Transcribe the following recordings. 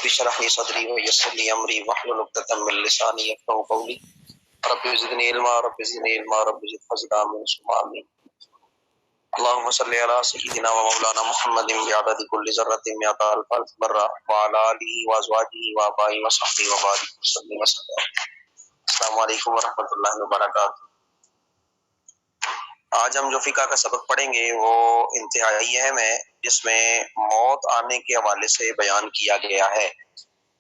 اشرح لي صدري ويسر لي امري واحلل عقدة من لساني يفقهوا قولي رب زدني علما رب زدني علما رب زد فزد آمين ثم آمين. اللهم صل على سيدنا ومولانا محمد بعدد كل ذرة مئة ألف مرة وعلى آله وأزواجه وآبائه وصحبه وبارك وسلم وسلم. السلام علیکم ورحمۃ اللہ وبرکاتہ. آج ہم جو فقہ کا سبق پڑھیں گے وہ انتہائی اہم ہے، جس میں موت آنے کے حوالے سے بیان کیا گیا ہے.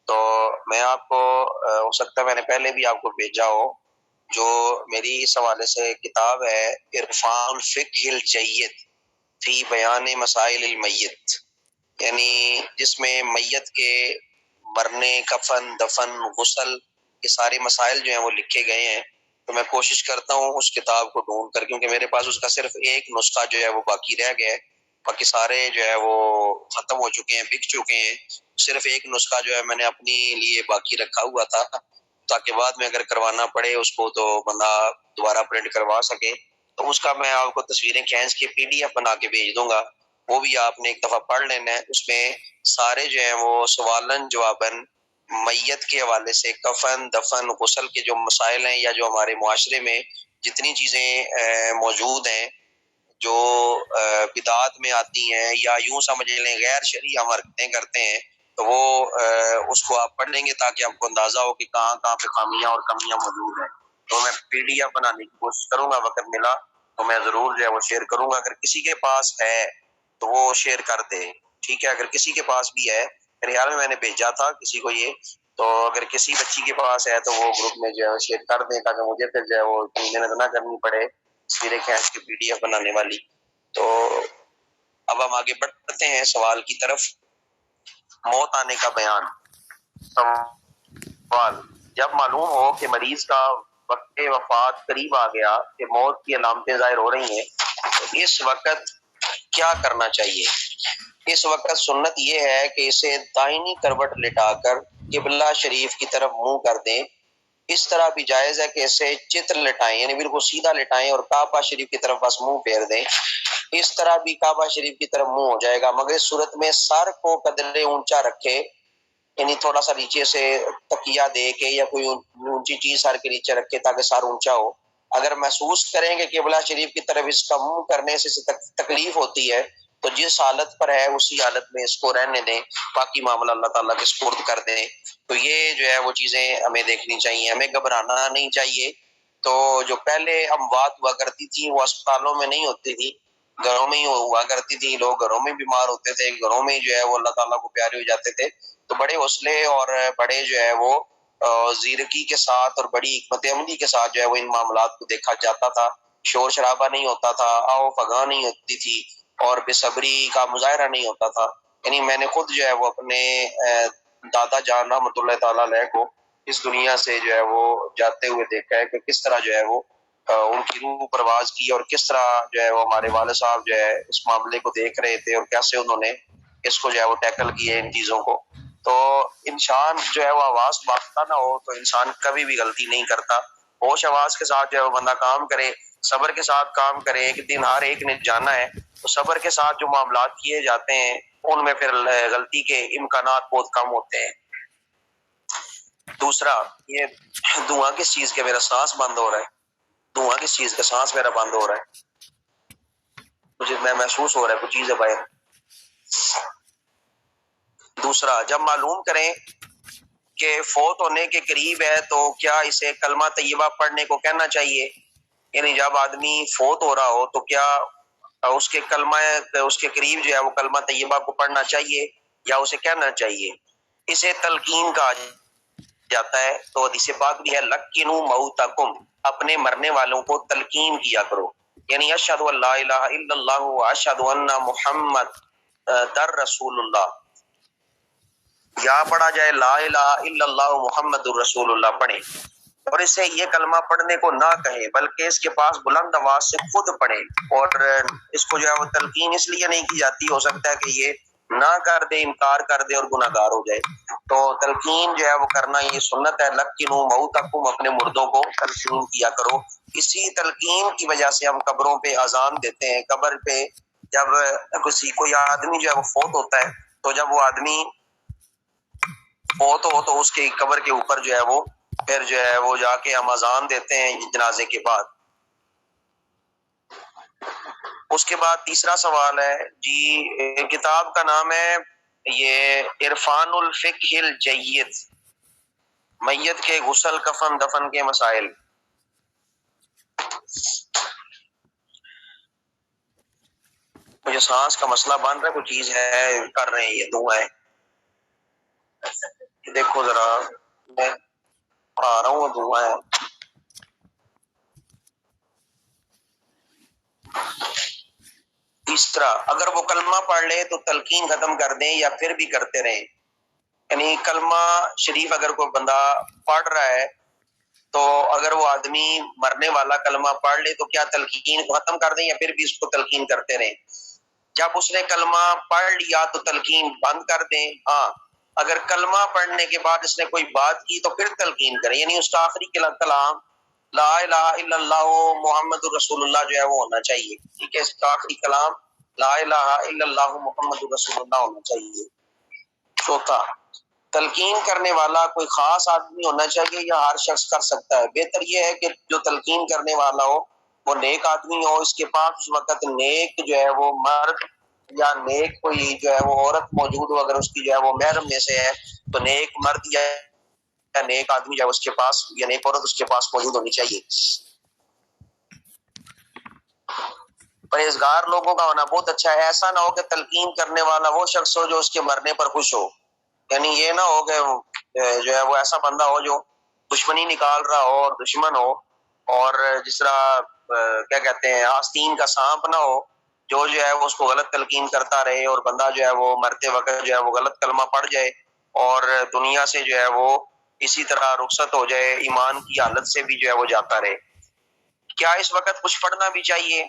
تو میں آپ کو ہو سکتا ہے میں نے پہلے بھی آپ کو بھیجا ہو، جو میری اس حوالے سے کتاب ہے عرفان الفقہ الجید فی بیان مسائل المیت، یعنی جس میں میت کے مرنے، کفن، دفن، غسل، یہ سارے مسائل جو ہیں وہ لکھے گئے ہیں. تو میں کوشش کرتا ہوں اس کتاب کو ڈھونڈ کر، کیونکہ میرے پاس اس کا صرف ایک نسخہ جو ہے وہ باقی رہ گیا ہے، باقی سارے جو ہے وہ ختم ہو چکے ہیں، بک چکے ہیں. صرف ایک نسخہ جو ہے میں نے اپنی لیے باقی رکھا ہوا تھا، تاکہ بعد میں اگر کروانا پڑے اس کو تو بندہ دوبارہ پرنٹ کروا سکے. تو اس کا میں آپ کو تصویریں کھینچ کے PDF بنا کے بھیج دوں گا، وہ بھی آپ نے ایک دفعہ پڑھ لینا ہے. اس میں سارے جو ہیں وہ سوالن جواباً میت کے حوالے سے، کفن، دفن، غسل کے جو مسائل ہیں، یا جو ہمارے معاشرے میں جتنی چیزیں موجود ہیں جو بدعات میں آتی ہیں، یا یوں سمجھ لیں غیر شرعی ہم حرکتیں کرتے ہیں، تو وہ اس کو آپ پڑھ لیں گے تاکہ آپ کو اندازہ ہو کہ کہاں کہاں پہ خامیاں اور کمیاں موجود ہیں. تو میں PDF بنانے کی کوشش کروں گا، وقت ملا تو میں ضرور جو ہے وہ شیئر کروں گا. اگر کسی کے پاس ہے تو وہ شیئر کر دے، ٹھیک ہے؟ اگر کسی کے پاس بھی ہے، میرے خیال میں نے بھیجا تھا کسی کو یہ، تو اگر کسی بچی کے پاس ہے تو وہ گروپ میں جو ہے شیئر کر دیں، تاکہ مجھے پھر جو ہے وہ محنت نہ کرنی پڑے تصویریں کھینچ کے PDF بنانے والی. تو اب ہم آگے بڑھتے ہیں سوال کی طرف. موت آنے کا بیان. سوال: جب معلوم ہو کہ مریض کا وقت وفات قریب آ گیا، کہ موت کی علامتیں ظاہر ہو رہی ہیں، تو اس وقت کیا کرنا چاہیے؟ اس وقت سنت یہ ہے کہ اسے دائنی کروٹ لٹا کر قبلہ شریف کی طرف منہ کر دیں. اس طرح بھی جائز ہے کہ اسے چتر لٹائیں، یعنی بالکل سیدھا لٹائیں اور کعبہ شریف کی طرف بس منہ پھیر دیں. اس طرح بھی کعبہ شریف کی طرف منہ ہو جائے گا، مگر اس صورت میں سر کو قدرے اونچا رکھے، یعنی تھوڑا سا نیچے سے تکیہ دے کے یا کوئی اونچی چیز سر کے نیچے رکھے تاکہ سر اونچا ہو. اگر محسوس کریں کہ قبلہ شریف کی طرف اس کا منہ کرنے سے تکلیف ہوتی ہے تو جس حالت پر ہے اسی حالت میں اس کو رہنے دیں، باقی معاملہ اللہ تعالیٰ کے سپرد کر دیں. تو یہ جو ہے وہ چیزیں ہمیں دیکھنی چاہیے، ہمیں گھبرانا نہیں چاہیے. تو جو پہلے اموات ہوا کرتی تھی وہ اسپتالوں میں نہیں ہوتی تھی، گھروں میں ہی ہوا کرتی تھی. لوگ گھروں میں بیمار ہوتے تھے، گھروں میں جو ہے وہ اللہ تعالیٰ کو پیارے ہو جاتے تھے. تو بڑے حوصلے اور بڑے جو ہے وہ زیرکی کے ساتھ اور بڑی حکمت عملی کے ساتھ جو ہے وہ ان معاملات کو دیکھا جاتا تھا. شور شرابہ نہیں ہوتا تھا، آؤ فغاں نہیں ہوتی تھی، اور بے صبری کا مظاہرہ نہیں ہوتا تھا. یعنی میں نے خود جو ہے وہ اپنے دادا جان رحمۃ اللہ تعالیٰ علیہ کو اس دنیا سے جو ہے وہ جاتے ہوئے دیکھا ہے کہ کس طرح جو ہے وہ ان کی روح پرواز کی، اور کس طرح جو ہے وہ ہمارے والد صاحب جو ہے اس معاملے کو دیکھ رہے تھے، اور کیسے انہوں نے اس کو جو ہے وہ ٹیکل کیے ان چیزوں کو. تو انسان جو ہے وہ آواز باختہ نہ ہو تو انسان کبھی بھی غلطی نہیں کرتا. ہوش آواز کے ساتھ جو ہے وہ بندہ کام کرے، صبر کے ساتھ کام کرے. ایک دن ہر ایک نے جانا ہے، تو صبر کے ساتھ جو معاملات کیے جاتے ہیں ان میں پھر غلطی کے امکانات بہت کم ہوتے ہیں. دوسرا، یہ دھواں کس چیز کے، میرا سانس بند ہو رہا ہے، دھواں کس چیز کا، سانس میرا بند ہو رہا ہے، مجھے میں محسوس ہو رہا ہے کچھ چیز ہے باہر. دوسرا، جب معلوم کریں کہ فوت ہونے کے قریب ہے تو کیا اسے کلمہ طیبہ پڑھنے کو کہنا چاہیے؟ یعنی جب آدمی فوت ہو رہا ہو تو کیا اس کے قریب جو ہے وہ کلمہ طیبہ کو پڑھنا چاہیے یا اسے کہنا چاہیے؟ اسے تلقین کہا جاتا ہے. تو حدیث پاک بھی ہے، لقنوا موتکم، اپنے مرنے والوں کو تلقین کیا کرو. یعنی اشہد ان لا الہ الا اللہ و اشہد ان محمد در رسول اللہ، یا پڑھا جائے لا الہ الا اللہ محمد الرسول اللہ پڑھیں. اور اسے یہ کلمہ پڑھنے کو نہ کہیں بلکہ اس کے پاس بلند آواز سے خود پڑھیں. اور اس کو جو ہے وہ تلقین اس لیے نہیں کی جاتی، ہو سکتا ہے کہ یہ نہ کر دے، انکار کر دے اور گناہ گار ہو جائے. تو تلقین جو ہے وہ کرنا یہ سنت ہے. لقنوا موتکم، اپنے مردوں کو تلقین کیا کرو. اسی تلقین کی وجہ سے ہم قبروں پہ اذان دیتے ہیں. قبر پہ جب کوئی آدمی جو ہے وہ فوت ہوتا ہے تو جب وہ آدمی ہو تو اس کی قبر کے اوپر جو ہے وہ پھر جو ہے وہ جا کے ہم اذان دیتے ہیں جنازے کے بعد۔ اس کے بعد تیسرا سوال ہے جی، کتاب کا نام ہے یہ عرفان الفقہ الجید، میت کے غسل کفن دفن کے مسائل۔ مجھے سانس کا مسئلہ بن رہا ہے، کوئی چیز ہے کر رہے ہیں یہ دعائیں، دیکھو ذرا میں پڑھا رہا ہوں دعائیں۔ تیسرا، اگر وہ کلمہ پڑھ لے تو تلقین ختم کر دیں یا پھر بھی کرتے رہیں؟ یعنی کلمہ شریف اگر کوئی بندہ پڑھ رہا ہے تو اگر وہ آدمی مرنے والا کلمہ پڑھ لے تو کیا تلقین کو ختم کر دیں یا پھر بھی اس کو تلقین کرتے رہیں؟ جب اس نے کلمہ پڑھ لیا تو تلقین بند کر دیں۔ ہاں، اگر کلمہ پڑھنے کے بعد اس نے کوئی بات کی تو پھر تلقین کریں، یعنی اس کا آخری کلام لا الہ الا اللہ محمد رسول اللہ جو ہے وہ ہونا چاہیے، ٹھیک ہے، اس کا آخری کلام لا الہ الا اللہ محمد رسول اللہ ہونا چاہیے۔ چوتھا، تلقین کرنے والا کوئی خاص آدمی ہونا چاہیے یا ہر شخص کر سکتا ہے؟ بہتر یہ ہے کہ جو تلقین کرنے والا ہو وہ نیک آدمی ہو، اس کے پاس اس وقت نیک جو ہے وہ مرد یا نیک کوئی جو ہے وہ عورت موجود ہو، اگر اس کی جو ہے وہ محرم میں سے ہے تو نیک مرد یا نیک آدمی جو ہے اس کے پاس یا نیک عورت اس کے پاس موجود ہونی چاہیے۔ پرہیزگار لوگوں کا ہونا بہت اچھا ہے، ایسا نہ ہو کہ تلقین کرنے والا وہ شخص ہو جو اس کے مرنے پر خوش ہو، یعنی یہ نہ ہو کہ جو ہے وہ ایسا بندہ ہو جو دشمنی نکال رہا ہو اور دشمن ہو، اور جس طرح کیا کہتے ہیں آستین کا سانپ نہ ہو جو ہے وہ اس کو غلط تلقین کرتا رہے اور بندہ جو ہے وہ مرتے وقت جو ہے وہ غلط کلمہ پڑھ جائے اور دنیا سے جو ہے وہ اسی طرح رخصت ہو جائے، ایمان کی حالت سے بھی جو ہے وہ جاتا رہے۔ کیا اس وقت کچھ پڑھنا بھی چاہیے؟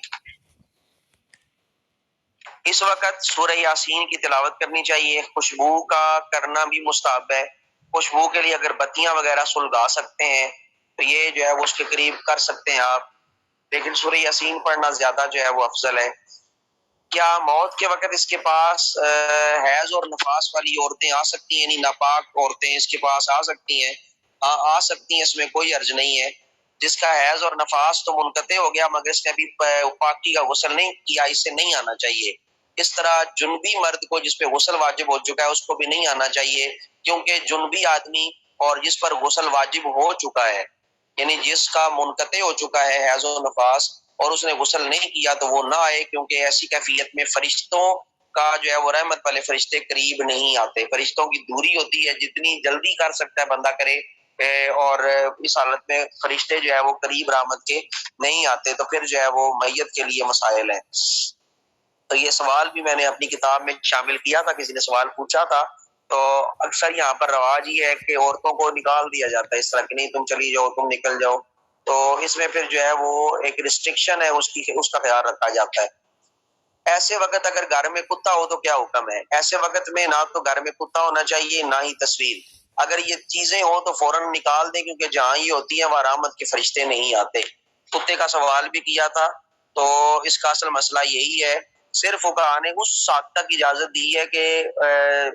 اس وقت سورہ یاسین کی تلاوت کرنی چاہیے، خوشبو کا کرنا بھی مستحب ہے، خوشبو کے لیے اگر بتیاں وغیرہ سلگا سکتے ہیں تو یہ جو ہے وہ اس کے قریب کر سکتے ہیں آپ، لیکن سورہ یاسین پڑھنا زیادہ جو ہے وہ افضل ہے۔ کیا موت کے وقت اس کے پاس حیض اور نفاس والی عورتیں آ سکتی ہیں، یعنی ناپاک عورتیں اس کے پاس آ سکتی ہیں؟ ہاں آ سکتی ہیں، اس میں کوئی حرج نہیں ہے۔ جس کا حیض اور نفاس تو منقطع ہو گیا مگر اس نے ابھی پاکی کا غسل نہیں کیا، اس سے نہیں آنا چاہیے۔ اس طرح جنبی مرد کو جس پہ غسل واجب ہو چکا ہے اس کو بھی نہیں آنا چاہیے، کیونکہ جنبی آدمی اور جس پر غسل واجب ہو چکا ہے، یعنی جس کا منقطع ہو چکا ہے حیض و نفاس اور اس نے غسل نہیں کیا تو وہ نہ آئے، کیونکہ ایسی کیفیت میں فرشتوں کا جو ہے وہ رحمت والے فرشتے قریب نہیں آتے، فرشتوں کی دوری ہوتی ہے، جتنی جلدی کر سکتا ہے بندہ کرے، اور اس حالت میں فرشتے جو ہے وہ قریب رحمت کے نہیں آتے، تو پھر جو ہے وہ میت کے لیے مسائل ہیں۔ تو یہ سوال بھی میں نے اپنی کتاب میں شامل کیا تھا، کسی نے سوال پوچھا تھا، تو اکثر یہاں پر رواج یہ ہے کہ عورتوں کو نکال دیا جاتا ہے اس طرح کہ نہیں تم چلی جاؤ، تم نکل جاؤ، تو اس میں پھر جو ہے وہ ایک ریسٹرکشن ہے اس کا خیال رکھا جاتا ہے۔ ایسے وقت اگر گھر میں کتا ہو تو کیا حکم ہے؟ ایسے وقت میں نہ تو گھر میں کتا ہونا چاہیے نہ ہی تصویر، اگر یہ چیزیں ہوں تو فوراً نکال دیں، کیونکہ جہاں یہ ہوتی ہیں وہاں رحمت کے فرشتے نہیں آتے۔ کتے کا سوال بھی کیا تھا، تو اس کا اصل مسئلہ یہی ہے، صرف فقہاء نے اس حد تک اجازت دی ہے کہ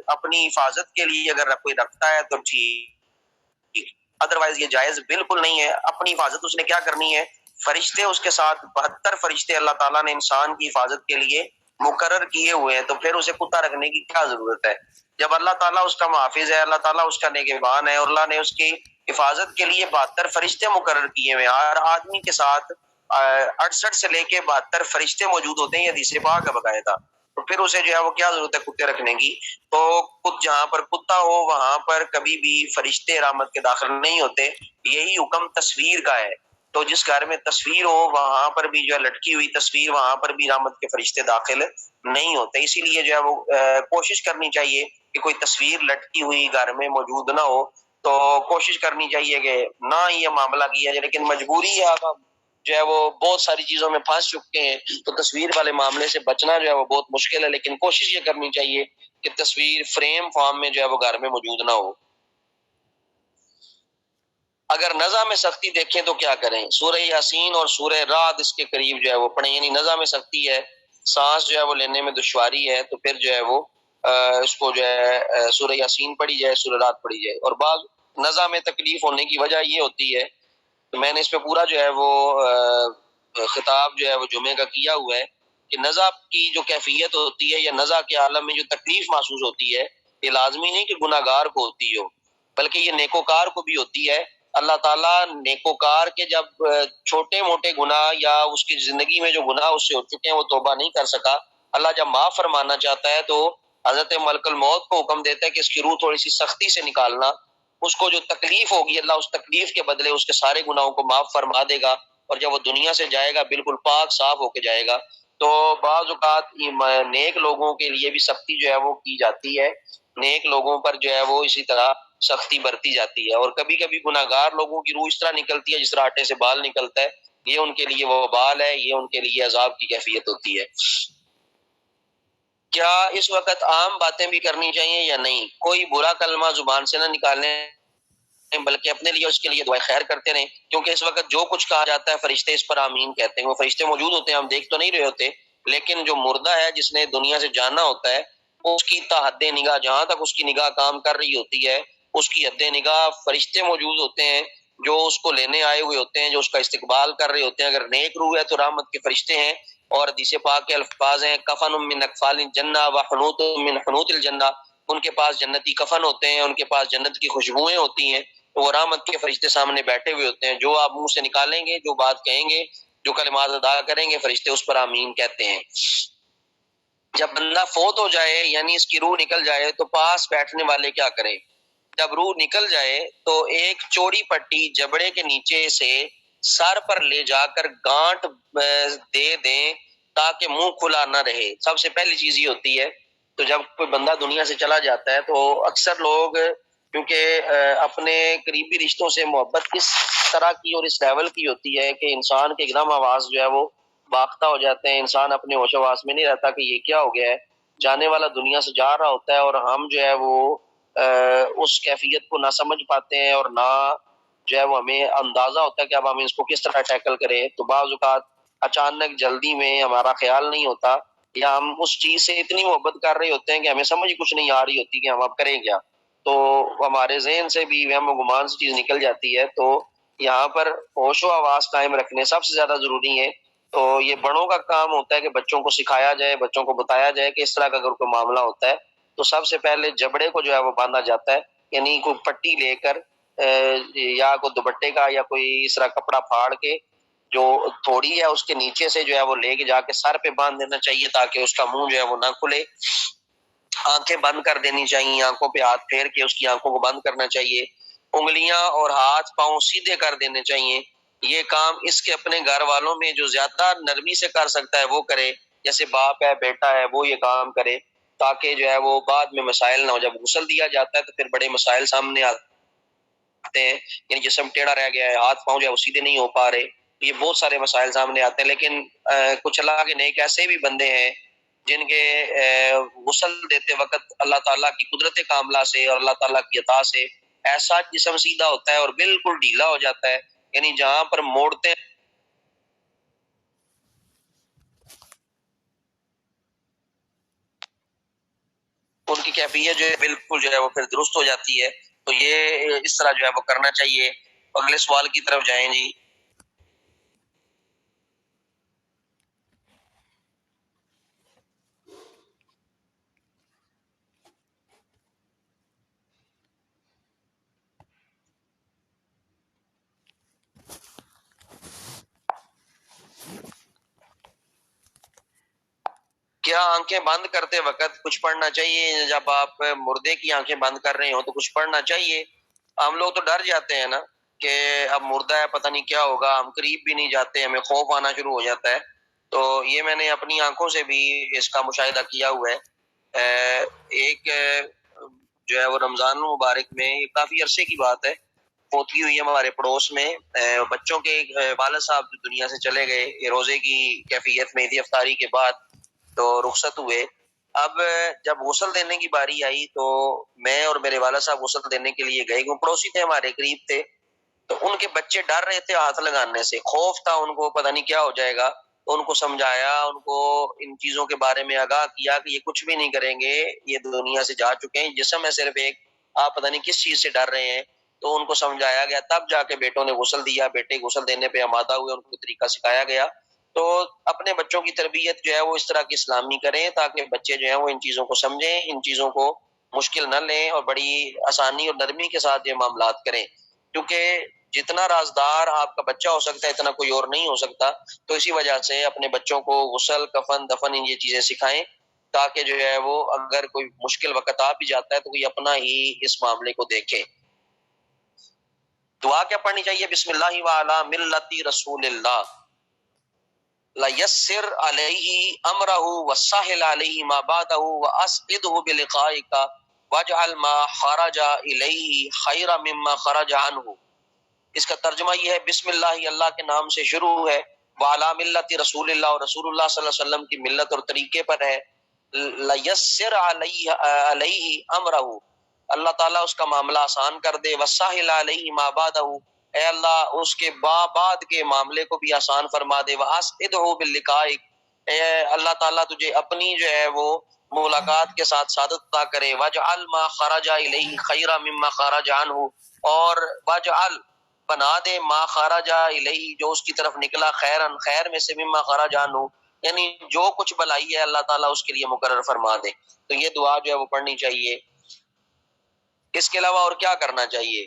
اپنی حفاظت کے لیے اگر کوئی رکھتا ہے تو ٹھیک، ادروائز یہ جائز بالکل نہیں ہے۔ اپنی حفاظت اس نے کیا کرنی ہے؟ فرشتے اس کے ساتھ 72 فرشتے اللہ تعالیٰ نے انسان کی حفاظت کے لیے مقرر کیے ہوئے ہیں، تو پھر اسے کتا رکھنے کی کیا ضرورت ہے؟ جب اللہ تعالیٰ اس کا محافظ ہے، اللہ تعالیٰ اس کا نگہبان ہے، اور اللہ نے اس کی حفاظت کے لیے 72 فرشتے مقرر کیے ہوئے ہیں، ہر آدمی کے ساتھ 68 سے لے کے 72 فرشتے موجود ہوتے ہیں، یہ حدیث پاک ہے باقاعدہ، تو پھر اسے جو ہے وہ کیا ضرورت ہے کتے رکھنے کی؟ تو جہاں پر کتا ہو وہاں پر کبھی بھی فرشتے رحمت کے داخل نہیں ہوتے، یہی حکم تصویر کا ہے۔ تو جس گھر میں تصویر ہو وہاں پر بھی جو ہے لٹکی ہوئی تصویر، وہاں پر بھی رحمت کے فرشتے داخل نہیں ہوتے، اسی لیے جو ہے وہ کوشش کرنی چاہیے کہ کوئی تصویر لٹکی ہوئی گھر میں موجود نہ ہو، تو کوشش کرنی چاہیے کہ نہ یہ معاملہ کیا جائے، لیکن مجبوری ہے، اب جو ہے وہ بہت ساری چیزوں میں پھنس چکے ہیں، تو تصویر والے معاملے سے بچنا جو ہے وہ بہت مشکل ہے، لیکن کوشش یہ کرنی چاہیے کہ تصویر فریم فارم میں جو ہے وہ گھر میں موجود نہ ہو۔ اگر نزع میں سختی دیکھیں تو کیا کریں؟ سورہ یاسین اور سورہ رعد اس کے قریب جو ہے وہ پڑھیں، یعنی نزع میں سختی ہے، سانس جو ہے وہ لینے میں دشواری ہے، تو پھر جو ہے وہ اس کو جو ہے سورہ یاسین پڑھی جائے، سورہ رات پڑھی جائے. اور بعض نزا میں تکلیف ہونے کی وجہ یہ ہوتی ہے، تو میں نے اس پہ پورا جو ہے وہ خطاب جو ہے وہ جمعے کا کیا ہوا ہے کہ نزا کی جو کیفیت ہوتی ہے یا نزا کے عالم میں جو تکلیف محسوس ہوتی ہے، یہ لازمی نہیں کہ گناہ گار کو ہوتی ہو، بلکہ یہ نیکوکار کو بھی ہوتی ہے. اللہ تعالیٰ نیکوکار کے جب چھوٹے موٹے گناہ یا اس کی زندگی میں جو گناہ اس سے ہو چکے ہیں وہ توبہ نہیں کر سکا، اللہ جب معاف فرمانا چاہتا ہے تو حضرت ملک الموت کو حکم دیتا ہے کہ اس کی روح تھوڑی سی سختی سے نکالنا. اس کو جو تکلیف ہوگی اللہ اس تکلیف کے بدلے اس کے سارے گناہوں کو معاف فرما دے گا، اور جب وہ دنیا سے جائے گا بالکل پاک صاف ہو کے جائے گا. تو بعض اوقات نیک لوگوں کے لیے بھی سختی جو ہے وہ کی جاتی ہے، نیک لوگوں پر جو ہے وہ اسی طرح سختی برتی جاتی ہے. اور کبھی کبھی گناہ گار لوگوں کی روح اس طرح نکلتی ہے جس طرح آٹے سے بال نکلتا ہے، یہ ان کے لیے وہ بال ہے، یہ ان کے لیے عذاب کی کیفیت ہوتی ہے. کیا اس وقت عام باتیں بھی کرنی چاہیے یا نہیں؟ کوئی برا کلمہ زبان سے نہ نکالنے بلکہ اپنے لیے اور اس کے لیے دعائیں خیر کرتے رہیں، کیونکہ اس وقت جو کچھ کہا جاتا ہے فرشتے اس پر آمین کہتے ہیں. وہ فرشتے موجود ہوتے ہیں، ہم دیکھ تو نہیں رہے ہوتے، لیکن جو مردہ ہے جس نے دنیا سے جانا ہوتا ہے اس کی تا حد نگاہ، جہاں تک اس کی نگاہ کام کر رہی ہوتی ہے اس کی حد نگاہ فرشتے موجود ہوتے ہیں جو اس کو لینے آئے ہوئے ہوتے ہیں، جو اس کا استقبال کر رہے ہوتے ہیں. اگر نیک روح ہے تو رحمت کے فرشتے ہیں، اور حدیث پاک کے الفاظ ہیں کفن من اکفال الجنہ وحنوط من حنوط الجنہ، ان کے پاس جنتی کفن ہوتے ہیں، ان کے پاس جنت کی خوشبوئیں ہوتی ہیں. تو وہ رحمت کے فرشتے سامنے بیٹھے ہوئے ہوتے ہیں، جو آپ منہ سے نکالیں گے، جو بات کہیں گے، جو کلمات ادا کریں گے، فرشتے اس پر آمین کہتے ہیں. جب بندہ فوت ہو جائے یعنی اس کی روح نکل جائے تو پاس بیٹھنے والے کیا کریں؟ جب روح نکل جائے تو ایک چوڑی پٹی جبڑے کے نیچے سے سر پر لے جا کر گانٹ دے دیں تاکہ منہ کھلا نہ رہے. سب سے پہلی چیز یہ ہوتی ہے. تو جب کوئی بندہ دنیا سے چلا جاتا ہے تو اکثر لوگ کیونکہ اپنے قریبی رشتوں سے محبت اس طرح کی اور اس لیول کی ہوتی ہے کہ انسان کے ایک دم آواز جو ہے وہ باختہ ہو جاتے ہیں. انسان اپنے ہوش و حواس میں نہیں رہتا کہ یہ کیا ہو گیا ہے. جانے والا دنیا سے جا رہا ہوتا ہے اور ہم جو ہے وہ اس کیفیت کو نہ سمجھ پاتے ہیں اور نہ جو ہے وہ ہمیں اندازہ ہوتا ہے کہ اب ہم اس کو کس طرح ٹیکل کریں. تو بعض اوقات اچانک جلدی میں ہمارا خیال نہیں ہوتا یا ہم اس چیز سے اتنی محبت کر رہے ہوتے ہیں کہ ہمیں سمجھ کچھ نہیں آ رہی ہوتی کہ ہم اب کریں کیا. تو ہمارے ذہن سے بھی وہم و گمان سے چیز نکل جاتی ہے. تو یہاں پر ہوش و حواس قائم رکھنے سب سے زیادہ ضروری ہے. تو یہ بڑوں کا کام ہوتا ہے کہ بچوں کو سکھایا جائے، بچوں کو بتایا جائے کہ اس طرح کا اگر کوئی معاملہ ہوتا ہے تو سب سے پہلے جبڑے کو جو ہے وہ باندھا جاتا ہے، یعنی کوئی پٹی لے کر یا کوئی دوپٹے کا یا کوئی اس طرح کپڑا پھاڑ کے جو تھوڑی ہے اس کے نیچے سے جو ہے وہ لے کے جا کے سر پہ باندھ دینا چاہیے تاکہ اس کا منہ جو ہے وہ نہ کھلے. آنکھیں بند کر دینی چاہیے، آنکھوں پہ ہاتھ پھیر کے اس کی آنکھوں کو بند کرنا چاہیے. انگلیاں اور ہاتھ پاؤں سیدھے کر دینے چاہیے. یہ کام اس کے اپنے گھر والوں میں جو زیادہ نرمی سے کر سکتا ہے وہ کرے، جیسے باپ ہے بیٹا ہے وہ یہ کام کرے تاکہ جو ہے وہ بعد میں مسائل نہ ہو. جب غسل دیا جاتا ہے تو پھر بڑے مسائل سامنے آتے ہیں، یعنی جسم ٹیڑھا رہ گیا ہے، ہاتھ پاؤں جو ہے وہ سیدھے نہیں ہو پا رہے، یہ بہت سارے مسائل سامنے آتے ہیں. لیکن کچھ اللہ کے نیک ایسے بھی بندے ہیں جن کے غسل دیتے وقت اللہ تعالیٰ کی قدرت کاملہ سے اور اللہ تعالیٰ کی عطا سے ایسا جسم سیدھا ہوتا ہے اور بالکل ڈھیلا ہو جاتا ہے، یعنی جہاں پر موڑتے ہیں ان کی کیفیت جو ہے بالکل جو ہے وہ پھر درست ہو جاتی ہے. تو یہ اس طرح جو ہے وہ کرنا چاہیے. اگلے سوال کی طرف جائیں جی. کیا آنکھیں بند کرتے وقت کچھ پڑھنا چاہیے؟ جب آپ مردے کی آنکھیں بند کر رہے ہوں تو کچھ پڑھنا چاہیے. ہم لوگ تو ڈر جاتے ہیں نا کہ اب مردہ ہے پتہ نہیں کیا ہوگا، ہم قریب بھی نہیں جاتے، ہمیں خوف آنا شروع ہو جاتا ہے. تو یہ میں نے اپنی آنکھوں سے بھی اس کا مشاہدہ کیا ہوا ہے. ایک جو ہے وہ رمضان مبارک میں، یہ کافی عرصے کی بات ہے، پوتی ہوئی ہمارے پڑوس میں بچوں کے والد صاحب دنیا سے چلے گئے. یہ روزے کی کیفیت میں تھی، افطاری کے بعد تو رخصت ہوئے. اب جب غسل دینے کی باری آئی تو میں اور میرے والد صاحب غسل دینے کے لیے گئے، پڑوسی تھے ہمارے، قریب تھے. تو ان کے بچے ڈر رہے تھے ہاتھ لگانے سے، خوف تھا ان کو پتہ نہیں کیا ہو جائے گا. ان کو سمجھایا، ان کو ان چیزوں کے بارے میں آگاہ کیا کہ یہ کچھ بھی نہیں کریں گے، یہ دنیا سے جا چکے ہیں، جسم ہے صرف ایک، آپ پتہ نہیں کس چیز سے ڈر رہے ہیں۔ تو ان کو سمجھایا گیا، تب جا کے بیٹوں نے غسل دیا، بیٹے غسل دینے پہ آمادہ ہوئے، ان کو طریقہ سکھایا گیا۔ تو اپنے بچوں کی تربیت جو ہے وہ اس طرح کی اسلامی کریں تاکہ بچے جو ہیں وہ ان چیزوں کو سمجھیں، ان چیزوں کو مشکل نہ لیں اور بڑی آسانی اور نرمی کے ساتھ یہ معاملات کریں، کیونکہ جتنا رازدار آپ کا بچہ ہو سکتا ہے اتنا کوئی اور نہیں ہو سکتا۔ تو اسی وجہ سے اپنے بچوں کو غسل، کفن، دفن، یہ چیزیں سکھائیں تاکہ جو ہے وہ اگر کوئی مشکل وقت آ بھی جاتا ہے تو کوئی اپنا ہی اس معاملے کو دیکھے۔ دعا کیا پڑھنی چاہیے؟ بسم اللہ وعلی ملت رسول اللہ لیسر علیہ امرہ وسہل علیہ ما بعدہ واسعدہ بلقائک واجعل ما خرج الیہ خیر مما خرج عنہ۔ اس کا ترجمہ یہ ہے، بسم اللہ، اللہ کے نام سے شروع ہے، وعلی ملت رسول اللہ، اور رسول اللہ صلی اللہ علیہ وسلم کی ملت اور طریقے پر ہے، لیسر علیہ امرہ، اللہ تعالیٰ اس کا معاملہ آسان کر دے، وسہل علیہ ما بعدہ، اے اللہ اس کے بعد کے معاملے کو بھی آسان فرما دے، واسعدہ باللقاء، اے اللہ تعالیٰ تجھے اپنی جو ہے وہ ملاقات کے ساتھ سعادت عطا کرے، واجعل ما خرج الیہ خیر مما خرج عنہ، اور واجعل بنا دے ما خرج الیہ جو اس کی طرف نکلا، خیرن خیر میں سے، مما خرج عنہ یعنی جو کچھ بھلائی ہے اللہ تعالیٰ اس کے لیے مقرر فرما دے۔ تو یہ دعا جو ہے وہ پڑھنی چاہیے۔ اس کے علاوہ اور کیا کرنا چاہیے؟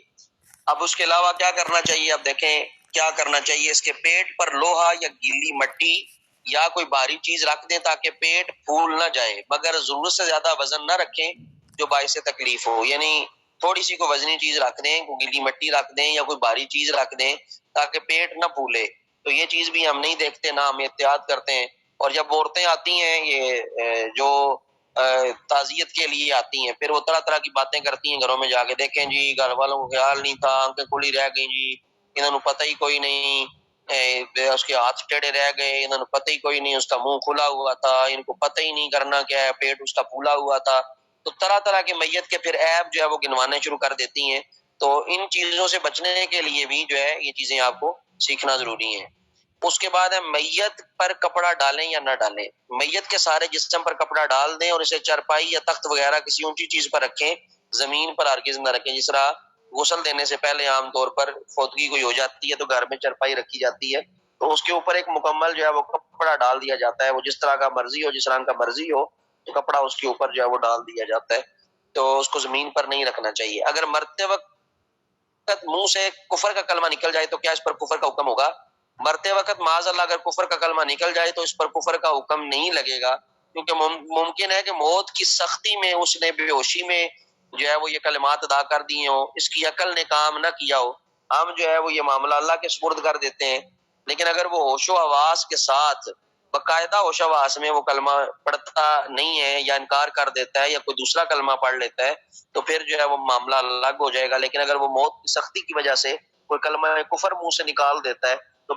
اب اس کے علاوہ کیا کرنا چاہیے، اب دیکھیں کیا کرنا چاہیے۔ اس کے پیٹ پر لوہا یا گیلی مٹی یا کوئی بھاری چیز رکھ دیں تاکہ پیٹ پھول نہ جائے، مگر ضرورت سے زیادہ وزن نہ رکھیں جو باعث تکلیف ہو، یعنی تھوڑی سی کوئی وزنی چیز رکھ دیں، کوئی گیلی مٹی رکھ دیں یا کوئی بھاری چیز رکھ دیں تاکہ پیٹ نہ پھولے۔ تو یہ چیز بھی ہم نہیں دیکھتے، نہ ہم احتیاط کرتے ہیں۔ اور جب عورتیں آتی ہیں یہ جو تعزیت کے لیے آتی ہیں، پھر وہ طرح طرح کی باتیں کرتی ہیں گھروں میں جا کے، دیکھیں جی گھر والوں کو خیال نہیں تھا، آنکھیں کھلی رہ گئی جی، انہوں نے پتہ ہی کوئی نہیں، اس کے ہاتھ ٹیڑے رہ گئے، انہوں نے پتہ ہی کوئی نہیں، اس کا منہ کھلا ہوا تھا، ان کو پتہ ہی نہیں کرنا کیا ہے، پیٹ اس کا پھولا ہوا تھا۔ تو طرح طرح کے میت کے پھر عیب جو ہے وہ گنوانے شروع کر دیتی ہیں۔ تو ان چیزوں سے بچنے کے لیے بھی جو ہے یہ چیزیں آپ کو سیکھنا ضروری ہیں۔ اس کے بعد ہے میت پر کپڑا ڈالیں یا نہ ڈالیں۔ میت کے سارے جسم پر کپڑا ڈال دیں اور اسے چرپائی یا تخت وغیرہ کسی اونچی چیز پر رکھیں، زمین پر ہرگز نہ رکھیں۔ جس طرح غسل دینے سے پہلے عام طور پر فوتگی کوئی ہو جاتی ہے تو گھر میں چرپائی رکھی جاتی ہے، تو اس کے اوپر ایک مکمل جو ہے وہ کپڑا ڈال دیا جاتا ہے، وہ جس طرح کا مرضی ہو، جس رنگ کا مرضی ہو، تو کپڑا اس کے اوپر جو ہے وہ ڈال دیا جاتا ہے، تو اس کو زمین پر نہیں رکھنا چاہیے۔ اگر مرتے وقت منہ سے کفر کا کلمہ نکل جائے تو کیا اس پر کفر کا حکم ہوگا؟ مرتے وقت معاذ اللہ اگر کفر کا کلمہ نکل جائے تو اس پر کفر کا حکم نہیں لگے گا، کیونکہ ممکن ہے کہ موت کی سختی میں اس نے بے ہوشی میں جو ہے وہ یہ کلمات ادا کر دیے ہوں، اس کی عقل نے کام نہ کیا ہو، ہم جو ہے وہ یہ معاملہ اللہ کے سپرد کر دیتے ہیں۔ لیکن اگر وہ ہوش و حواس کے ساتھ باقاعدہ ہوش و حواس میں وہ کلمہ پڑھتا نہیں ہے یا انکار کر دیتا ہے یا کوئی دوسرا کلمہ پڑھ لیتا ہے تو پھر جو ہے وہ معاملہ الگ ہو جائے گا۔ لیکن اگر وہ موت کی سختی کی وجہ سے کوئی کلمہ کفر منہ سے نکال دیتا ہے تو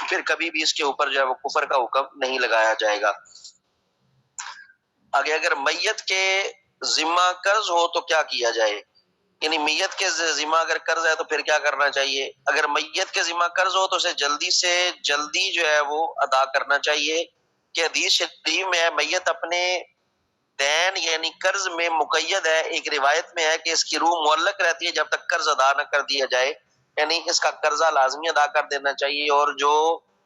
پھر کبھی بھی اس کے اوپر جو ہے وہ کفر کا حکم نہیں لگایا جائے گا۔ آگے اگر میت کے ذمہ قرض ہو تو کیا کیا جائے، یعنی میت کے ذمہ اگر قرض ہے تو پھر کیا کرنا چاہیے؟ اگر میت کے ذمہ قرض ہو تو اسے جلدی سے جلدی جو ہے وہ ادا کرنا چاہیے، کہ حدیث شریف میں ہے میت اپنے دین یعنی قرض میں مقید ہے۔ ایک روایت میں ہے کہ اس کی روح معلق رہتی ہے جب تک قرض ادا نہ کر دیا جائے، یعنی اس کا قرضہ لازمی ادا کر دینا چاہیے، اور جو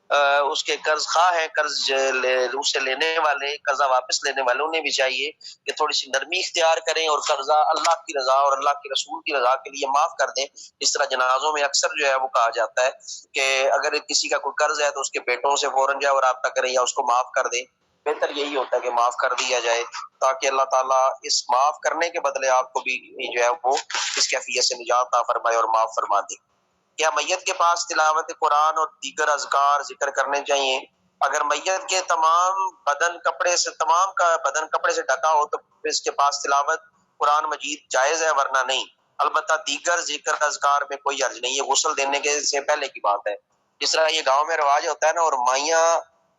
اس کے قرض خواہ ہیں، قرض اس سے لینے والے، قرضہ واپس لینے والے، انہیں بھی چاہیے کہ تھوڑی سی نرمی اختیار کریں اور قرضہ اللہ کی رضا اور اللہ کے رسول کی رضا کے لیے معاف کر دیں۔ اس طرح جنازوں میں اکثر جو ہے وہ کہا جاتا ہے کہ اگر کسی کا کوئی قرض ہے تو اس کے بیٹوں سے فوراً جو ہے وہ رابطہ کریں یا اس کو معاف کر دیں۔ بہتر یہی ہوتا ہے کہ معاف کر دیا جائے تاکہ اللہ تعالیٰ اس معاف کرنے کے بدلے آپ کو بھی جو ہے وہ اس کیفیت سے نجات عطا فرمائے اور معاف فرما دے۔ کیا میت کے پاس تلاوت قرآن اور دیگر اذکار ذکر کرنے چاہیے؟ اگر میت کے تمام بدن کپڑے سے ڈھکا ہو تو اس کے پاس تلاوت قرآن مجید جائز ہے، ورنہ نہیں۔ البتہ دیگر ذکر اذکار میں کوئی حرج نہیں، یہ غسل دینے کے سے پہلے کی بات ہے۔ جس طرح یہ گاؤں میں رواج ہوتا ہے نا، اور مائیاں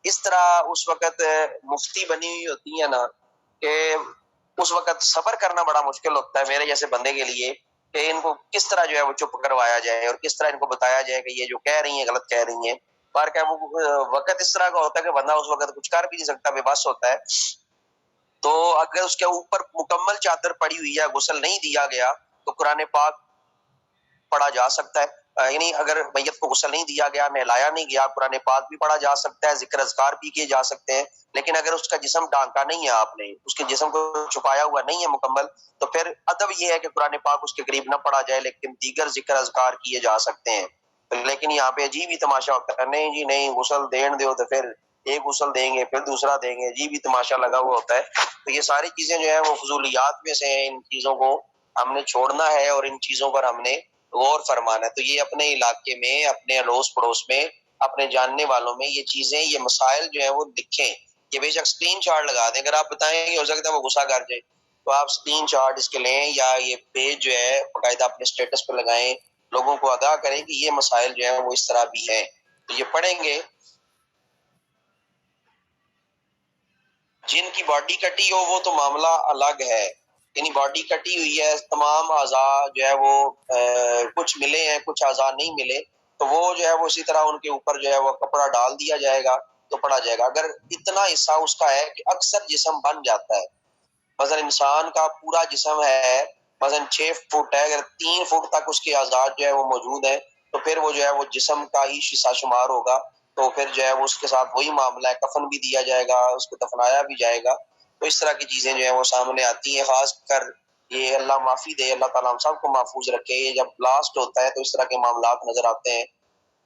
اس طرح اس وقت مفتی بنی ہوئی ہوتی ہیں نا کہ اس وقت صبر کرنا بڑا مشکل ہوتا ہے میرے جیسے بندے کے لیے، کہ ان کو کس طرح جو ہے وہ چپ کروایا جائے اور کس طرح ان کو بتایا جائے کہ یہ جو کہہ رہی ہیں غلط کہہ رہی ہیں۔ بار کیا وہ وقت اس طرح کا ہوتا ہے کہ بندہ اس وقت کچھ کر بھی نہیں سکتا، بے بس ہوتا ہے. تو اگر اس کے اوپر مکمل چادر پڑی ہوئی ہے، غسل نہیں دیا گیا، تو قرآن پاک پڑھا جا سکتا ہے. یعنی اگر میت کو غسل نہیں دیا گیا، نہلایا نہیں گیا، قرآن پاک بھی پڑھا جا سکتا ہے، ذکر اذکار بھی کیے جا سکتے ہیں. لیکن اگر اس کا جسم ڈھانکا نہیں ہے، آپ نے اس کے جسم کو چھپایا ہوا نہیں ہے مکمل، تو پھر ادب یہ ہے کہ قرآن پاک اس کے قریب نہ پڑھا جائے، لیکن دیگر ذکر اذکار کیے جا سکتے ہیں. لیکن یہاں پہ عجیب ہی تماشا ہوتا ہے، نہیں جی نہیں، غسل دین دو، تو پھر ایک غسل دیں گے، پھر دوسرا دیں گے، عجیب ہی تماشا لگا ہوا ہوتا ہے. تو یہ ساری چیزیں جو ہیں وہ فضولیات میں سے ہیں. ان چیزوں کو ہم نے چھوڑنا ہے اور ان چیزوں پر ہم نے غور فرمانا ہے. تو یہ اپنے علاقے میں، اپنے اڑوس پڑوس میں، اپنے جاننے والوں میں یہ چیزیں، یہ مسائل جو ہیں وہ لکھیں. یہ بے شک اسکرین شاٹ لگا دیں. اگر آپ بتائیں کہ ہو سکتا ہے وہ غصہ کر جائے، تو آپ اسکرین شاٹ اس کے لیں، یا یہ پیج جو ہے باقاعدہ اپنے اسٹیٹس پہ لگائیں، لوگوں کو آگاہ کریں کہ یہ مسائل جو ہیں وہ اس طرح بھی ہیں. تو یہ پڑھیں گے. جن کی باڈی کٹی ہو وہ تو معاملہ الگ ہے. یعنی باڈی کٹی ہوئی ہے، تمام اعضاء جو ہے وہ کچھ ملے ہیں، کچھ اعضاء نہیں ملے، تو وہ جو ہے وہ اسی طرح ان کے اوپر جو ہے وہ کپڑا ڈال دیا جائے گا تو پڑا جائے گا. اگر اتنا حصہ اس کا ہے کہ اکثر جسم بن جاتا ہے، مثلا انسان کا پورا جسم ہے مثلا 6 فٹ ہے، اگر 3 فٹ تک اس کے اعضاء جو ہے وہ موجود ہیں، تو پھر وہ جو ہے وہ جسم کا ہی حصہ شمار ہوگا. تو پھر جو ہے وہ اس کے ساتھ وہی معاملہ ہے، کفن بھی دیا جائے گا، اس کو دفنایا بھی جائے گا. تو اس طرح کی چیزیں جو ہیں وہ سامنے آتی ہیں. خاص کر یہ اللہ معافی دے، اللہ تعالیٰ ہم سب کو محفوظ رکھے. یہ جب بلاسٹ ہوتا ہے تو اس طرح کے معاملات نظر آتے ہیں،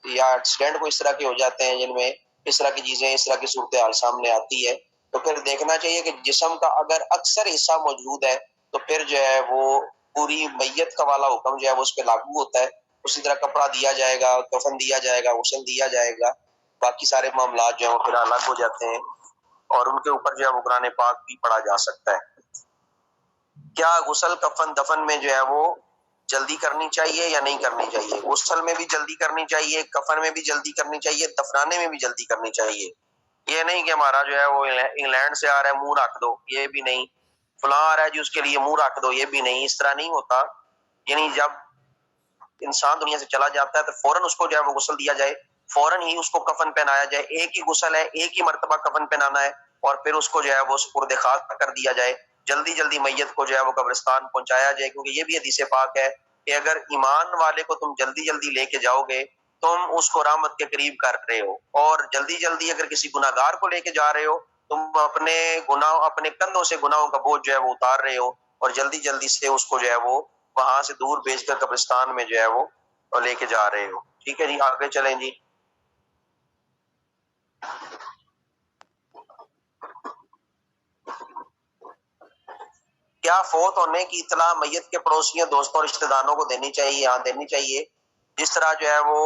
یا ایکسیڈنٹ کو اس طرح کے ہو جاتے ہیں جن میں اس طرح کی چیزیں، اس طرح کی صورتحال سامنے آتی ہے. تو پھر دیکھنا چاہیے کہ جسم کا اگر اکثر حصہ موجود ہے تو پھر جو ہے وہ پوری میت کا والا حکم جو ہے وہ اس پہ لاگو ہوتا ہے. اسی طرح کپڑا دیا جائے گا، کفن دیا جائے گا، غسل دیا جائے گا. باقی سارے معاملات جو ہیں وہ پھر الگ ہو جاتے ہیں، اور ان کے اوپر جو ہے وہ قرآن پاک بھی پڑھا جا سکتا ہے. کیا غسل کفن دفن میں جو ہے وہ جلدی کرنی چاہیے یا نہیں کرنی چاہیے؟ غسل میں بھی جلدی کرنی چاہیے، کفن میں بھی جلدی کرنی چاہیے، دفنانے میں بھی جلدی کرنی چاہیے. یہ نہیں کہ ہمارا جو ہے وہ انگلینڈ سے آ رہا ہے منہ رکھ دو، یہ بھی نہیں. فلاں آ رہا ہے جی اس کے لیے منہ رکھ دو، یہ بھی نہیں. اس طرح نہیں ہوتا. یعنی جب انسان دنیا سے چلا جاتا ہے تو فوراً اس کو جو ہے وہ غسل دیا جائے، فوراً ہی اس کو کفن پہنایا جائے. ایک ہی غسل ہے، ایک ہی مرتبہ کفن پہنانا ہے، اور پھر اس کو جو ہے وہ سپرد خاک کر دیا جائے. جلدی جلدی میت کو جو ہے وہ قبرستان پہنچایا جائے، کیونکہ یہ بھی حدیث پاک ہے کہ اگر ایمان والے کو تم جلدی جلدی لے کے جاؤ گے، تم اس کو رحمت کے قریب کر رہے ہو. اور جلدی جلدی اگر کسی گناہ گار کو لے کے جا رہے ہو، تم اپنے گناہ، اپنے کندھوں سے گناہوں کا بوجھ جو ہے وہ اتار رہے ہو، اور جلدی جلدی سے اس کو جو ہے وہ وہاں سے دور بھیج کر قبرستان میں جو ہے وہ لے کے جا رہے ہو. ٹھیک ہے جی، آگے چلیں جی. کیا فوت ہونے کی اطلاع میت کے پڑوسیوں، دوستوں، رشتہ داروں کو دینی چاہیے؟ ہاں دینی چاہیے. جس طرح جو ہے وہ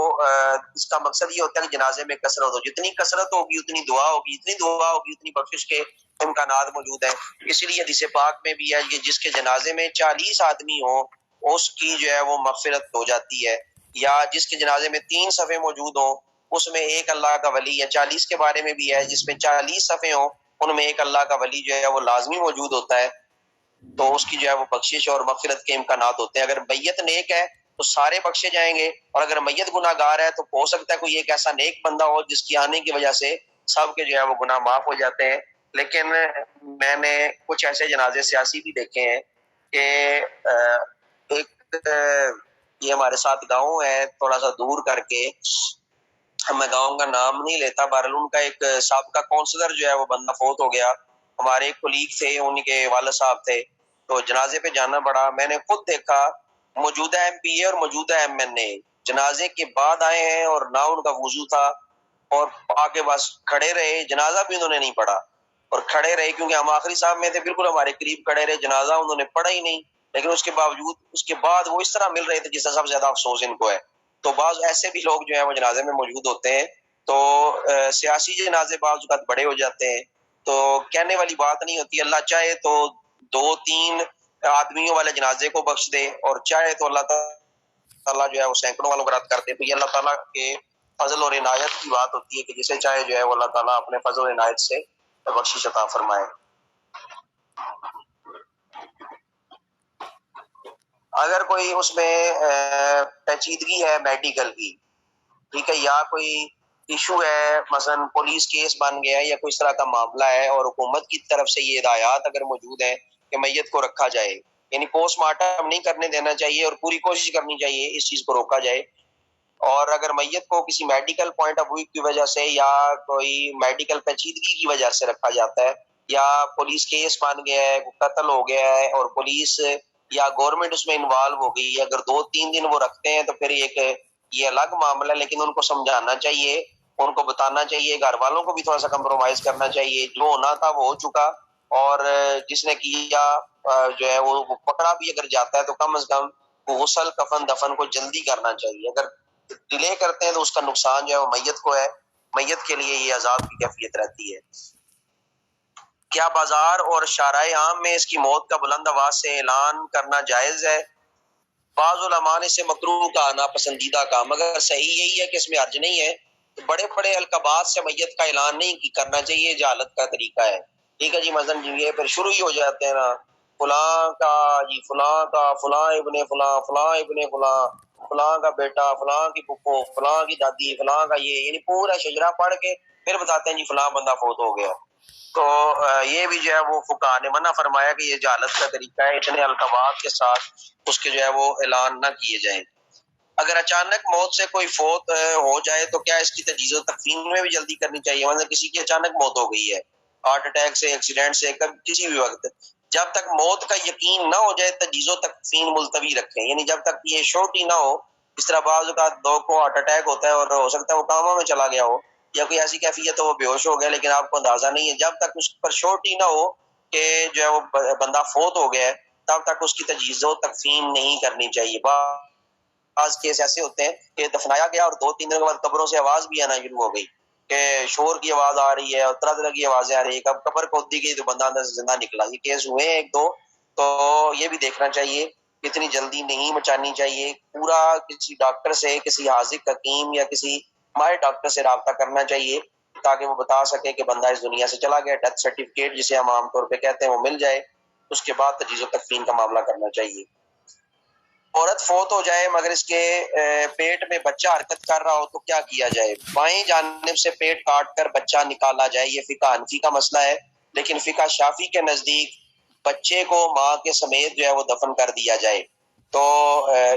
اس کا مقصد یہ ہوتا ہے کہ جنازے میں کثرت ہو. جتنی کثرت ہوگی اتنی دعا ہوگی، جتنی دعا ہوگی اتنی بخشش کے امکانات موجود ہیں. اسی لیے حدیث پاک میں بھی ہے کہ جس کے جنازے میں 40 آدمی ہوں اس کی جو ہے وہ مغفرت ہو جاتی ہے. یا جس کے جنازے میں 3 صفحے موجود ہوں اس میں ایک اللہ کا ولی ہے. 40 کے بارے میں بھی ہے، جس میں 40 صفحے ہوں ان میں ایک اللہ کا ولی جو ہے وہ لازمی موجود ہوتا ہے، تو اس کی جو ہے وہ بخشش اور مغفرت کے امکانات ہوتے ہیں. اگر میت نیک ہے تو سارے بخشے جائیں گے، اور اگر میت گناہ گار ہے تو ہو سکتا ہے کوئی ایک ایسا نیک بندہ ہو جس کی آنے کی وجہ سے سب کے جو ہے وہ گناہ معاف ہو جاتے ہیں. لیکن میں نے کچھ ایسے جنازے سیاسی بھی دیکھے ہیں کہ ایک یہ ہمارے ساتھ گاؤں ہے تھوڑا سا دور کر کے، میں گاؤں کا نام نہیں لیتا، بہرحال ان کا ایک سابقہ کونسلر جو ہے وہ بندہ فوت ہو گیا. ہمارے ایک کولیگ تھے، ان کے والد صاحب تھے، تو جنازے پہ جانا پڑا. میں نے خود دیکھا موجودہ ایم پی اے اور موجودہ ایم این اے جنازے کے بعد آئے ہیں، اور نہ ان کا وضو تھا، اور آگے بس کھڑے رہے. جنازہ بھی انہوں نے نہیں پڑھا، اور کھڑے رہے کیونکہ ہم آخری صاحب میں تھے، بالکل ہمارے قریب کھڑے رہے. جنازہ انہوں نے پڑھا ہی نہیں، لیکن اس کے باوجود اس کے بعد وہ اس طرح مل رہے تھے جس سے سب سے زیادہ افسوس ان کو ہے. تو بعض ایسے بھی لوگ جو ہیں وہ جنازے میں موجود ہوتے ہیں. تو سیاسی جنازے بعض اوقات بڑے ہو جاتے ہیں، تو کہنے والی بات نہیں ہوتی. اللہ چاہے تو 2-3 آدمیوں والے جنازے کو بخش دے، اور چاہے تو اللہ تعالیٰ جو ہے وہ سینکڑوں والوں کو رد کر دے. تو یہ اللہ تعالیٰ کے فضل اور عنایت کی بات ہوتی ہے کہ جسے چاہے جو ہے وہ اللہ تعالیٰ اپنے فضل اور عنایت سے بخشش عطا فرمائے. اگر کوئی اس میں پیچیدگی ہے میڈیکل کی، ٹھیک ہے، یا کوئی ایشو ہے، مثلا پولیس کیس بن گیا ہے یا کوئی اس طرح کا معاملہ ہے اور حکومت کی طرف سے یہ ہدایات اگر موجود ہیں کہ میت کو رکھا جائے، یعنی پوسٹ مارٹم نہیں کرنے دینا چاہیے اور پوری کوشش کرنی چاہیے اس چیز کو روکا جائے، اور اگر میت کو کسی میڈیکل پوائنٹ آف ویو کی وجہ سے یا کوئی میڈیکل پیچیدگی کی وجہ سے رکھا جاتا ہے یا پولیس کیس بن گیا ہے، قتل ہو گیا ہے اور پولیس یا گورنمنٹ اس میں انوالو ہو گئی، اگر 2-3 دن وہ رکھتے ہیں تو پھر یہ الگ معاملہ ہے، لیکن ان کو سمجھانا چاہیے، ان کو بتانا چاہیے، گھر والوں کو بھی تھوڑا سا کمپرومائز کرنا چاہیے، جو ہونا تھا وہ ہو چکا، اور جس نے کیا جو ہے وہ پکڑا بھی اگر جاتا ہے تو کم از کم غسل کفن دفن کو جلدی کرنا چاہیے، اگر ڈیلے کرتے ہیں تو اس کا نقصان جو ہے وہ میت کو ہے، میت کے لیے یہ عذاب کی کیفیت رہتی ہے۔ کیا بازار اور شارع عام میں اس کی موت کا بلند آواز سے اعلان کرنا جائز ہے؟ بعض علماء نے اسے مکروہ کا ناپسندیدہ کا، مگر صحیح یہی ہے کہ اس میں حرج نہیں ہے، بڑے بڑے القابات سے میت کا اعلان نہیں کرنا چاہیے، جہالت کا طریقہ ہے، ٹھیک ہے جی، مثلا جی یہ پھر شروع ہی ہو جاتے ہیں نا، فلاں کا جی فلاں کا فلاں ابن فلاں فلاں ابن فلاں فلاں کا بیٹا فلاں کی پھپھو فلاں کی دادی فلاں کا یہ، یعنی پورا شجرہ پڑھ کے پھر بتاتے ہیں جی فلاں بندہ فوت ہو گیا، تو یہ بھی جو ہے وہ فقہاء نے منع فرمایا کہ یہ جہالت کا طریقہ ہے، اتنے القابات کے ساتھ اس کے جو ہے وہ اعلان نہ کیے جائیں۔ اگر اچانک موت سے کوئی فوت ہو جائے تو کیا اس کی تجہیز و تکفین میں بھی جلدی کرنی چاہیے؟ مطلب کسی کی اچانک موت ہو گئی ہے، ہارٹ اٹیک سے، ایکسیڈنٹ سے، کسی بھی وقت، جب تک موت کا یقین نہ ہو جائے تجہیز و تکفین ملتوی رکھیں، یعنی جب تک یہ شورٹی نہ ہو، اس طرح بعض اوقات لوگوں کو ہارٹ اٹیک ہوتا ہے اور ہو سکتا ہے وہ کاما میں چلا گیا ہو یا کوئی ایسی کیفیت ہو وہ بے ہوش ہو گیا لیکن آپ کو اندازہ نہیں ہے، جب تک اس پر شورٹی نہ ہو کہ جو ہے وہ بندہ فوت ہو گیا ہے تب تک اس کی تجہیز و تکفین نہیں کرنی چاہیے۔ بعض کیس ایسے ہوتے ہیں کہ دفنایا گیا اور 2-3 دن کے بعد قبروں سے آواز بھی آنا شروع ہو گئی کہ شور کی آواز آ رہی ہے اور طرح طرح کی آوازیں آ رہی ہے، کب قبر کھودی گئی تو بندہ اندر سے زندہ نکلا، یہ کیس ہوئے ہیں 1-2، تو یہ بھی دیکھنا چاہیے، اتنی جلدی نہیں مچانی چاہیے، پورا کسی ڈاکٹر سے، کسی حاذق حکیم یا کسی ماہر ڈاکٹر سے رابطہ کرنا چاہیے تاکہ وہ بتا سکے کہ بندہ اس دنیا سے چلا گیا، ڈیتھ سرٹیفکیٹ جسے ہم عام طور پہ کہتے ہیں وہ مل جائے، اس کے بعد تجہیز و تکفین کا معاملہ کرنا چاہیے۔ عورت فوت ہو جائے مگر اس کے پیٹ میں بچہ حرکت کر رہا ہو تو کیا کیا جائے؟ بائیں جانب سے پیٹ کاٹ کر بچہ نکالا جائے، یہ فقہ حنفی کا مسئلہ ہے، لیکن فقہ شافعی کے نزدیک بچے کو ماں کے سمیت جو ہے وہ دفن کر دیا جائے۔ تو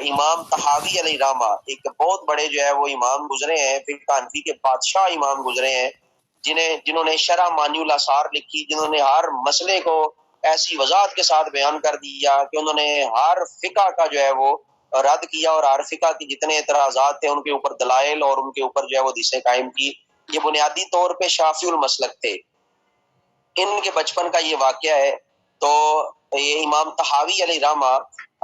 امام طحاوی علیہ رحمہ ایک بہت بڑے جو ہے وہ امام گزرے ہیں، فقہ حنفی کے بادشاہ امام گزرے ہیں، جنہوں نے شرح مانی الاثار لکھی، جنہوں نے ہر مسئلے کو ایسی وضاحت کے ساتھ بیان کر دیا کہ انہوں نے ہر فقہ کا جو ہے وہ رد کیا اور ہر فقہ کی جتنے اعتراضات تھے ان کے اوپر دلائل اور ان کے اوپر جو ہے وہ حدیثیں قائم کی، یہ بنیادی طور پہ شافعی المسلک تھے۔ ان کے بچپن کا یہ واقعہ ہے، تو یہ امام طحاوی علیہ رحمہ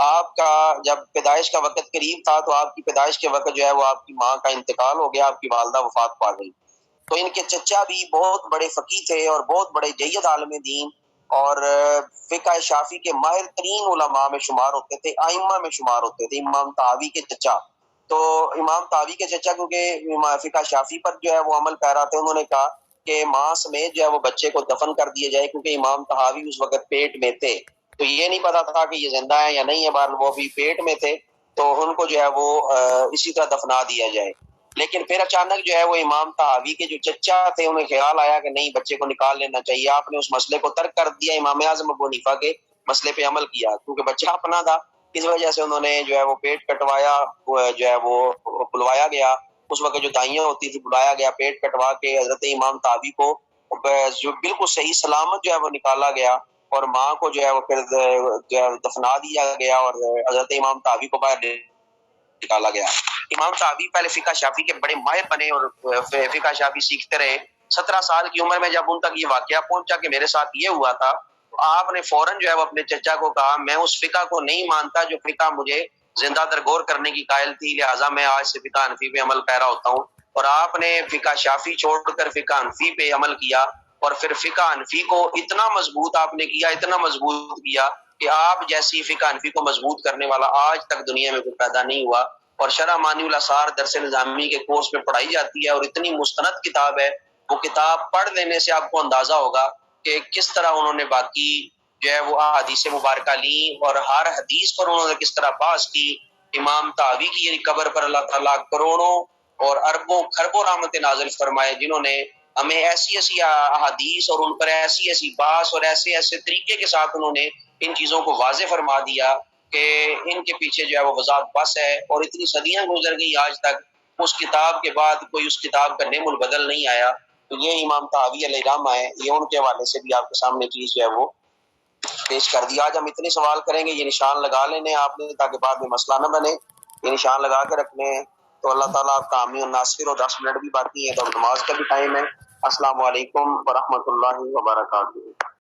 آپ کا جب پیدائش کا وقت قریب تھا تو آپ کی پیدائش کے وقت جو ہے وہ آپ کی ماں کا انتقال ہو گیا، آپ کی والدہ وفات پا گئی، تو ان کے چچا بھی بہت بڑے فقیہ تھے اور بہت بڑے جید عالم دین اور فقہ شافعی کے ماہر ترین علماء میں شمار ہوتے تھے، ائمہ میں شمار ہوتے تھے امام طحاوی کے چچا۔ تو امام طحاوی کے چچا کیونکہ فقہ شافعی پر جو ہے وہ عمل پیرا تھے، انہوں نے کہا کہ ماں سمیت جو ہے وہ بچے کو دفن کر دیا جائے، کیونکہ امام طحاوی اس وقت پیٹ میں تھے، تو یہ نہیں پتا تھا کہ یہ زندہ ہے یا نہیں ہے، بہرحال وہ بھی پیٹ میں تھے، تو ان کو جو ہے وہ اسی طرح دفنا دیا جائے۔ لیکن پھر اچانک جو ہے وہ امام طحاوی کے جو چچا تھے انہیں خیال آیا کہ نہیں بچے کو نکال لینا چاہیے، آپ نے اس مسئلے کو ترک کر دیا، امام اعظم ابو حنیفہ کے مسئلے پہ عمل کیا، کیونکہ بچہ اپنا تھا، اس وجہ سے انہوں نے جو ہے وہ پیٹ کٹوایا، جو ہے وہ بلوایا گیا، اس وقت جو دائیاں ہوتی تھی بلایا گیا، پیٹ کٹوا کے حضرت امام طحاوی کو جو بالکل صحیح سلامت جو ہے وہ نکالا گیا اور ماں کو جو ہے وہ پھر جو ہے دفنا دیا گیا اور حضرت امام طحاوی کو باہر نکالا گیا۔ امام طحاوی پہلے فقہ شافعی کے بڑے ماہر بنے اور فقہ شافعی سیکھتے رہے، 17 سال کی عمر میں جب ان تک یہ واقعہ پہنچا کہ میرے ساتھ یہ ہوا تھا، تو آپ نے فوراً جو ہے وہ اپنے چچا کو کہا میں اس فقہ کو نہیں مانتا جو فقہ مجھے زندہ درگور کرنے کی قائل تھی، لہٰذا میں آج سے فقہ حنفی پہ عمل پیرا ہوتا ہوں، اور آپ نے فقہ شافعی چھوڑ کر فقہ حنفی پہ عمل کیا، اور پھر فقہ حنفی کو اتنا مضبوط آپ نے کیا، اتنا مضبوط کیا کہ آپ جیسی فقہ حنفی کو مضبوط کرنے والا آج تک دنیا میں کوئی پیدا نہیں ہوا، اور شرح مانی الاثار درس نظامی کے کورس میں پڑھائی جاتی ہے اور اتنی مستند کتاب ہے، وہ کتاب پڑھ لینے سے آپ کو اندازہ ہوگا کہ کس طرح انہوں نے باقی جو ہے وہ حدیث مبارکہ لی اور ہر حدیث پر انہوں نے کس طرح بحث کی۔ امام طحاوی کی قبر پر اللہ تعالیٰ کروڑوں اور اربوں خربوں رحمت نازل فرمائے، جنہوں نے ہمیں ایسی ایسی احادیث اور ان پر ایسی ایسی باس اور ایسے ایسے طریقے کے ساتھ انہوں نے ان چیزوں کو واضح فرما دیا کہ ان کے پیچھے جو ہے وہ وضاحت بس ہے، اور اتنی صدیاں گزر گئی آج تک اس کتاب کے بعد کوئی اس کتاب کا نعم البدل نہیں آیا۔ تو یہ امام طحاوی علیہ الرحمہ ہے، یہ ان کے حوالے سے بھی آپ کے سامنے چیز جو ہے وہ پیش کر دی۔ آج ہم اتنے سوال کریں گے، یہ نشان لگا لینے آپ نے تاکہ بعد میں مسئلہ نہ بنے، یہ نشان لگا کے رکھنے ہیں۔ تو اللہ تعالیٰ آپ کا حامی و ناصر، اور 10 منٹ بھی باقی ہیں تو نماز کا بھی ٹائم ہے۔ السلام علیکم ورحمۃ اللہ وبرکاتہ۔